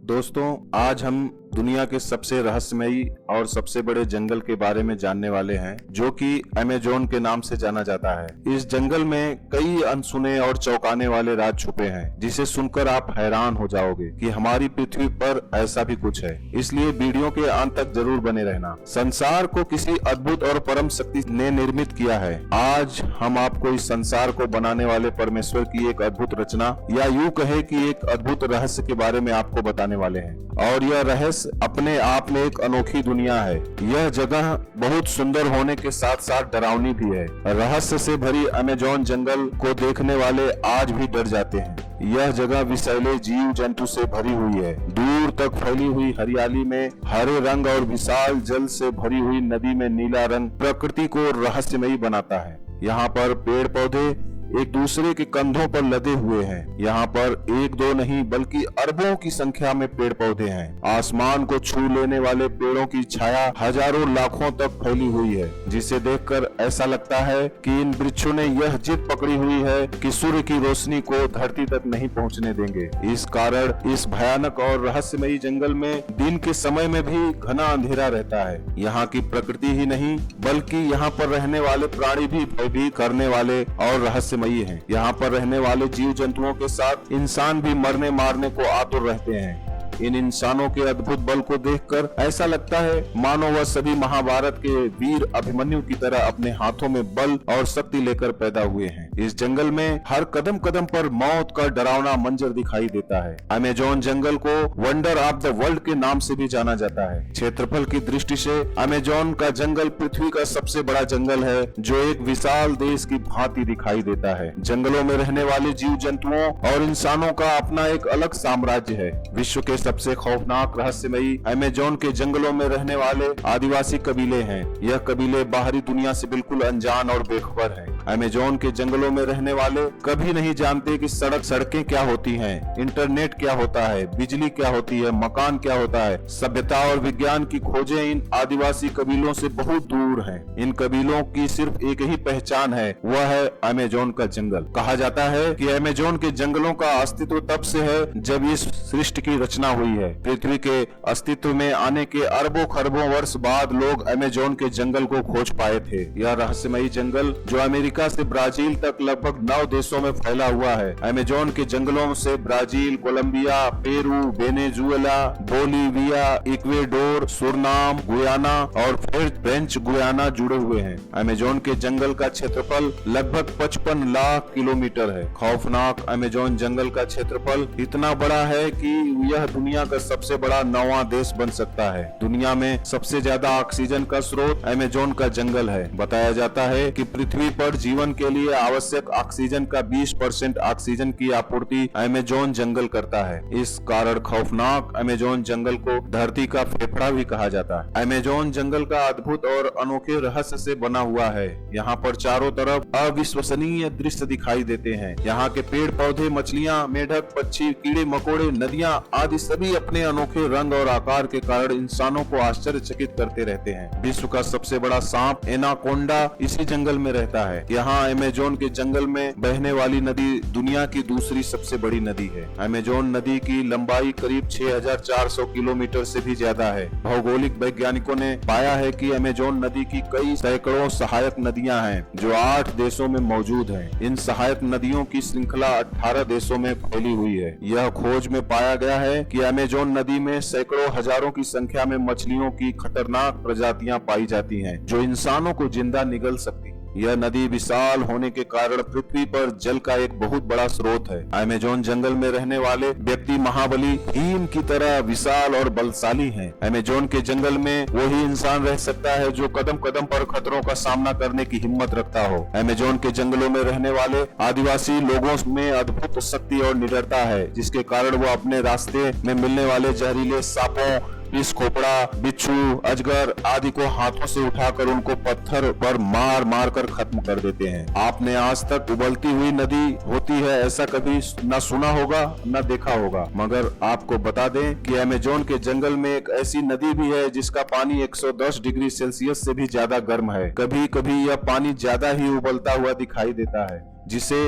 दोस्तों, आज हम दुनिया के सबसे रहस्यमयी और सबसे बड़े जंगल के बारे में जानने वाले हैं, जो कि अमेज़न के नाम से जाना जाता है। इस जंगल में कई अनसुने और चौंकाने वाले राज छुपे हैं, जिसे सुनकर आप हैरान हो जाओगे कि हमारी पृथ्वी पर ऐसा भी कुछ है। इसलिए वीडियो के अंत तक जरूर बने रहना। संसार को किसी अद्भुत और परम शक्ति ने निर्मित किया है। आज हम आपको इस संसार को बनाने वाले परमेश्वर की एक अद्भुत रचना, या यूं कहे कि एक अद्भुत रहस्य के बारे में आपको बताने वाले हैं। और यह रहस्य अपने आप में एक अनोखी दुनिया है। यह जगह बहुत सुंदर होने के साथ साथ डरावनी भी है। रहस्य से भरी अमेज़न जंगल को देखने वाले आज भी डर जाते हैं। यह जगह विषैले जीव जंतु से भरी हुई है। दूर तक फैली हुई हरियाली में हरे रंग और विशाल जल से भरी हुई नदी में नीला रंग प्रकृति को रहस्यमयी बनाता है। यहाँ पर पेड़ पौधे एक दूसरे के कंधों पर लदे हुए हैं। यहाँ पर एक दो नहीं बल्कि अरबों की संख्या में पेड़ पौधे हैं। आसमान को छू लेने वाले पेड़ों की छाया हजारों लाखों तक फैली हुई है, जिसे देखकर ऐसा लगता है कि इन वृक्षों ने यह जिद पकड़ी हुई है कि सूर्य की रोशनी को धरती तक नहीं पहुँचने देंगे। इस कारण इस भयानक और रहस्यमयी जंगल में दिन के समय में भी घना अंधेरा रहता है। यहाँ की प्रकृति ही नहीं बल्कि यहाँ पर रहने वाले प्राणी भी भयभीत करने वाले और रहस्यमयी है। यहाँ पर रहने वाले जीव जंतुओं के साथ इंसान भी मरने मारने को आतुर रहते हैं। इन इंसानों के अद्भुत बल को देखकर ऐसा लगता है मानो वह सभी महाभारत के वीर अभिमन्यु की तरह अपने हाथों में बल और शक्ति लेकर पैदा हुए हैं। इस जंगल में हर कदम कदम पर मौत का डरावना मंजर दिखाई देता है। अमेज़न जंगल को वंडर ऑफ द वर्ल्ड के नाम से भी जाना जाता है। क्षेत्रफल की दृष्टि से अमेज़न का जंगल पृथ्वी का सबसे बड़ा जंगल है, जो एक विशाल देश की भांति दिखाई देता है। जंगलों में रहने वाले जीव जंतुओं और इंसानों का अपना एक अलग साम्राज्य है। विश्व के सबसे खौफनाक रहस्यमयी अमेज़न के जंगलों में रहने वाले आदिवासी कबीले हैं। यह कबीले बाहरी दुनिया से बिल्कुल अनजान और बेखबर हैं। अमेज़न के जंगलों में रहने वाले कभी नहीं जानते कि सड़कें क्या होती हैं, इंटरनेट क्या होता है, बिजली क्या होती है, मकान क्या होता है। सभ्यता और विज्ञान की खोजें इन आदिवासी कबीलों से बहुत दूर हैं। इन कबीलों की सिर्फ एक ही पहचान है, वह है अमेज़न का जंगल। कहा जाता है कि अमेज़न के जंगलों का अस्तित्व तब से है जब इस सृष्टि की रचना हुई है। पृथ्वी के अस्तित्व में आने के अरबों खरबों वर्ष बाद लोग अमेज़न के जंगल को खोज पाए थे। यह रहस्यमयी जंगल, जो अमेरिका से ब्राजील तक लगभग 9 देशों में फैला हुआ है। अमेज़न के जंगलों से Brazil, Colombia, Peru, Venezuela, Bolivia, Ecuador, Suriname, Guyana और फिर फ्रेंच गुयाना जुड़े हुए हैं। अमेज़न के जंगल का क्षेत्रफल लगभग 55 लाख किलोमीटर है। खौफनाक अमेज़न जंगल का क्षेत्रफल इतना बड़ा है कि यह दुनिया का सबसे बड़ा 9वां देश बन सकता है। दुनिया में सबसे ज्यादा ऑक्सीजन का स्रोत अमेज़न का जंगल है। बताया जाता है कि पृथ्वी पर जीवन के लिए आवश्यक ऑक्सीजन का 20% ऑक्सीजन की आपूर्ति अमेज़न जंगल करता है। इस कारण खौफनाक अमेज़न जंगल को धरती का फेफड़ा भी कहा जाता है। अमेज़न जंगल का अद्भुत और अनोखे रहस्य से बना हुआ है। यहाँ पर चारों तरफ अविश्वसनीय दृश्य दिखाई देते हैं। यहाँ के पेड़ पौधे, मछलियाँ, मेढक, पक्षी, कीड़े मकोड़े, नदियाँ आदि सभी अपने अनोखे रंग और आकार के कारण इंसानों को आश्चर्यचकित करते रहते हैं। विश्व का सबसे बड़ा सांप एनाकोंडा इसी जंगल में रहता है। यहाँ अमेज़न के जंगल में बहने वाली नदी दुनिया की दूसरी सबसे बड़ी नदी है। अमेज़न नदी की लंबाई करीब 6400 किलोमीटर से भी ज्यादा है। भौगोलिक वैज्ञानिकों ने पाया है कि अमेज़न नदी की कई सैकड़ों सहायक नदियां हैं, जो 8 देशों में मौजूद हैं। इन सहायक नदियों की श्रृंखला 18 देशों में फैली हुई है। यह खोज में पाया गया है कि अमेज़न नदी में सैकड़ों हजारों की संख्या में मछलियों की खतरनाक प्रजातियां पाई जाती हैं, जो इंसानों को जिंदा निगल सकती हैं। यह नदी विशाल होने के कारण पृथ्वी पर जल का एक बहुत बड़ा स्रोत है। अमेज़न जंगल में रहने वाले व्यक्ति महाबली हिम की तरह विशाल और बलशाली हैं। अमेज़न के जंगल में वही इंसान रह सकता है जो कदम कदम पर खतरों का सामना करने की हिम्मत रखता हो। अमेज़न के जंगलों में रहने वाले आदिवासी लोगों में अद्भुत शक्ति और निडरता है, जिसके कारण वो अपने रास्ते में मिलने वाले जहरीले सांपों, इस खोपड़ा, बिच्छू, अजगर आदि को हाथों से उठाकर उनको पत्थर पर मार मार कर खत्म कर देते हैं। आपने आज तक उबलती हुई नदी होती है ऐसा कभी न सुना होगा न देखा होगा, मगर आपको बता दें कि अमेज़न के जंगल में एक ऐसी नदी भी है जिसका पानी 110 डिग्री सेल्सियस से भी ज्यादा गर्म है। कभी कभी यह पानी ज्यादा ही उबलता हुआ दिखाई देता है, जिसे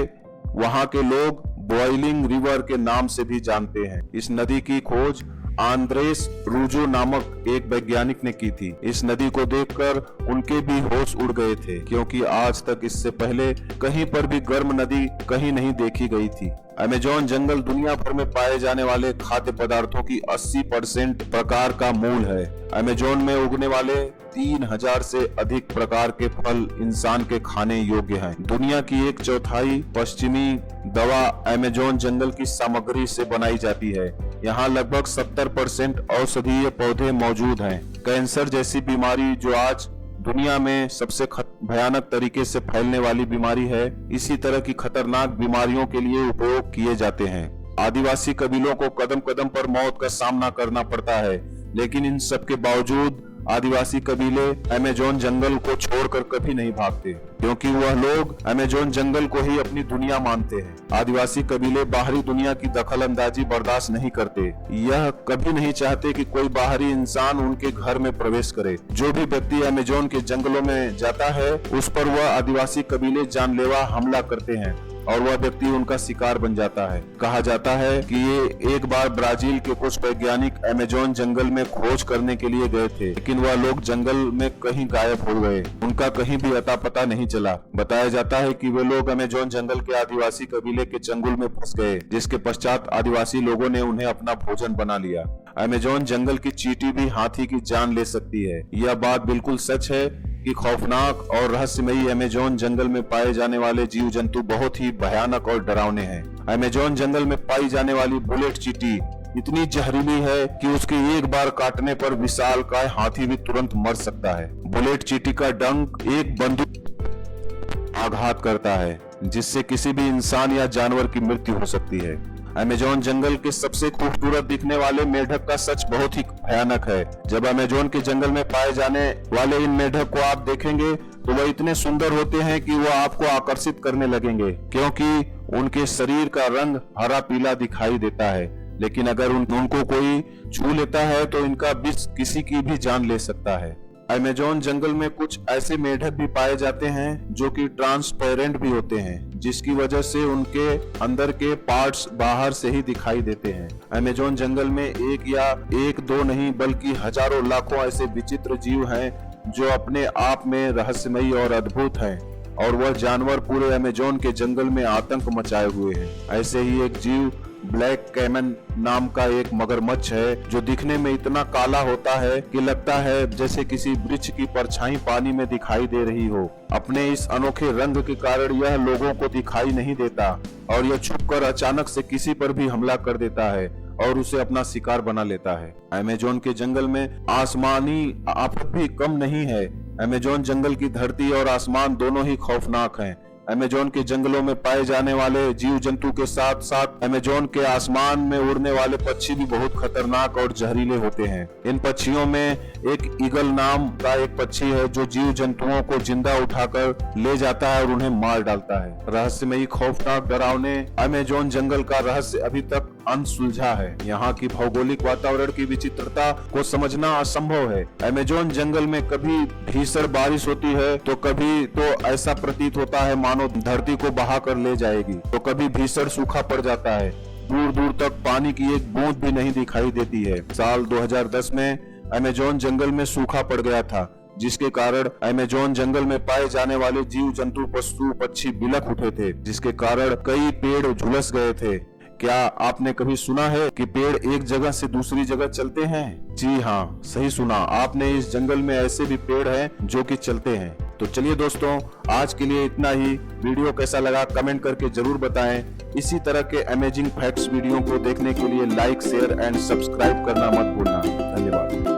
वहाँ के लोग बॉइलिंग रिवर के नाम से भी जानते हैं। इस नदी की खोज आंद्रेस रूजो नामक एक वैज्ञानिक ने की थी। इस नदी को देखकर उनके भी होश उड़ गए थे, क्योंकि आज तक इससे पहले कहीं पर भी गर्म नदी कहीं नहीं देखी गई थी। अमेज़न जंगल दुनिया भर में पाए जाने वाले खाद्य पदार्थों की 80% प्रकार का मूल है। अमेज़न में उगने वाले 3000 से अधिक प्रकार के फल इंसान के खाने योग्य हैं। दुनिया की 1/4 पश्चिमी दवा अमेज़न जंगल की सामग्री से बनाई जाती है। यहाँ लगभग 70% औषधीय पौधे मौजूद हैं। कैंसर जैसी बीमारी, जो आज दुनिया में सबसे भयानक तरीके से फैलने वाली बीमारी है, इसी तरह की खतरनाक बीमारियों के लिए उपयोग किए जाते हैं। आदिवासी कबीलों को कदम कदम पर मौत का सामना करना पड़ता है, लेकिन इन सब के बावजूद आदिवासी कबीले अमेज़न जंगल को छोड़कर कभी नहीं भागते, क्योंकि वह लोग अमेज़न जंगल को ही अपनी दुनिया मानते हैं। आदिवासी कबीले बाहरी दुनिया की दखल अंदाजी बर्दाश्त नहीं करते। यह कभी नहीं चाहते कि कोई बाहरी इंसान उनके घर में प्रवेश करे। जो भी व्यक्ति अमेज़न के जंगलों में जाता है, उस पर वह आदिवासी कबीले जानलेवा हमला करते हैं और वह व्यक्ति उनका शिकार बन जाता है। कहा जाता है कि ये एक बार ब्राजील के कुछ वैज्ञानिक अमेज़न जंगल में खोज करने के लिए गए थे, लेकिन वह लोग जंगल में कहीं गायब हो गए। उनका कहीं भी अता पता नहीं चला। बताया जाता है कि वे लोग अमेज़न जंगल के आदिवासी कबीले के चंगुल में फंस गए, जिसके पश्चात आदिवासी लोगों ने उन्हें अपना भोजन बना लिया। अमेज़न जंगल की चींटी भी हाथी की जान ले सकती है। यह बात बिल्कुल सच है कि खौफनाक और रहस्यमयी अमेज़न जंगल में पाए जाने वाले जीव जंतु बहुत ही भयानक और डरावने हैं। अमेज़न जंगल में पाई जाने वाली बुलेट चींटी इतनी जहरीली है कि उसके एक बार काटने पर विशालकाय हाथी भी तुरंत मर सकता है। बुलेट चींटी का डंक एक बंदूक आघात करता है, जिससे किसी भी इंसान या जानवर की मृत्यु हो सकती है। अमेज़न जंगल के सबसे खूबसूरत दिखने वाले मेढक का सच बहुत ही भयानक है। जब अमेज़न के जंगल में पाए जाने वाले इन मेढक को आप देखेंगे तो वह इतने सुंदर होते हैं कि वह आपको आकर्षित करने लगेंगे, क्योंकि उनके शरीर का रंग हरा पीला दिखाई देता है। लेकिन अगर उनको कोई छू लेता है तो इनका विष किसी की भी जान ले सकता है। अमेज़न जंगल में कुछ ऐसे मेढक भी पाए जाते हैं जो कि ट्रांसपेरेंट भी होते हैं, जिसकी वजह से उनके अंदर के पार्ट्स बाहर से ही दिखाई देते हैं। अमेज़न जंगल में एक दो नहीं बल्कि हजारों लाखों ऐसे विचित्र जीव हैं जो अपने आप में रहस्यमयी और अद्भुत हैं, और वह जानवर पूरे अमेज़न के जंगल में आतंक मचाए हुए हैं। ऐसे ही एक जीव ब्लैक कैमन नाम का एक मगरमच्छ है, जो दिखने में इतना काला होता है कि लगता है जैसे किसी वृक्ष की परछाई पानी में दिखाई दे रही हो। अपने इस अनोखे रंग के कारण यह लोगों को दिखाई नहीं देता और यह छुपकर अचानक से किसी पर भी हमला कर देता है और उसे अपना शिकार बना लेता है। अमेज़न के जंगल में आसमानी आफत भी कम नहीं है। अमेज़न जंगल की धरती और आसमान दोनों ही खौफनाक हैं। अमेज़न के जंगलों में पाए जाने वाले जीव जंतु के साथ साथ अमेज़न के आसमान में उड़ने वाले पक्षी भी बहुत खतरनाक और जहरीले होते हैं। इन पक्षियों में एक ईगल नाम का एक पक्षी है जो जीव जंतुओं को जिंदा उठाकर ले जाता है और उन्हें मार डालता है। रहस्यमयी, खौफनाक, डरावने अमेज़न जंगल का रहस्य अभी तक अनसुलझा है। यहाँ की भौगोलिक वातावरण की विचित्रता को समझना असंभव है। अमेज़न जंगल में कभी भीषण बारिश होती है तो कभी तो ऐसा प्रतीत होता है मानो धरती को बहा कर ले जाएगी, तो कभी भीषण सूखा पड़ जाता है। दूर दूर तक पानी की एक बूंद भी नहीं दिखाई देती है। साल 2010 में अमेज़न जंगल में सूखा पड़ गया था, जिसके कारण अमेज़न जंगल में पाए जाने वाले जीव जंतु, पशु पक्षी बिलख उठे थे, जिसके कारण कई पेड़ झुलस गए थे। क्या आपने कभी सुना है कि पेड़ एक जगह से दूसरी जगह चलते हैं? जी हाँ, सही सुना आपने। इस जंगल में ऐसे भी पेड़ हैं जो कि चलते हैं। तो चलिए दोस्तों, आज के लिए इतना ही। वीडियो कैसा लगा कमेंट करके जरूर बताएं। इसी तरह के अमेजिंग फैक्ट्स वीडियो को देखने के लिए लाइक, शेयर एंड सब्सक्राइब करना मत भूलना। धन्यवाद।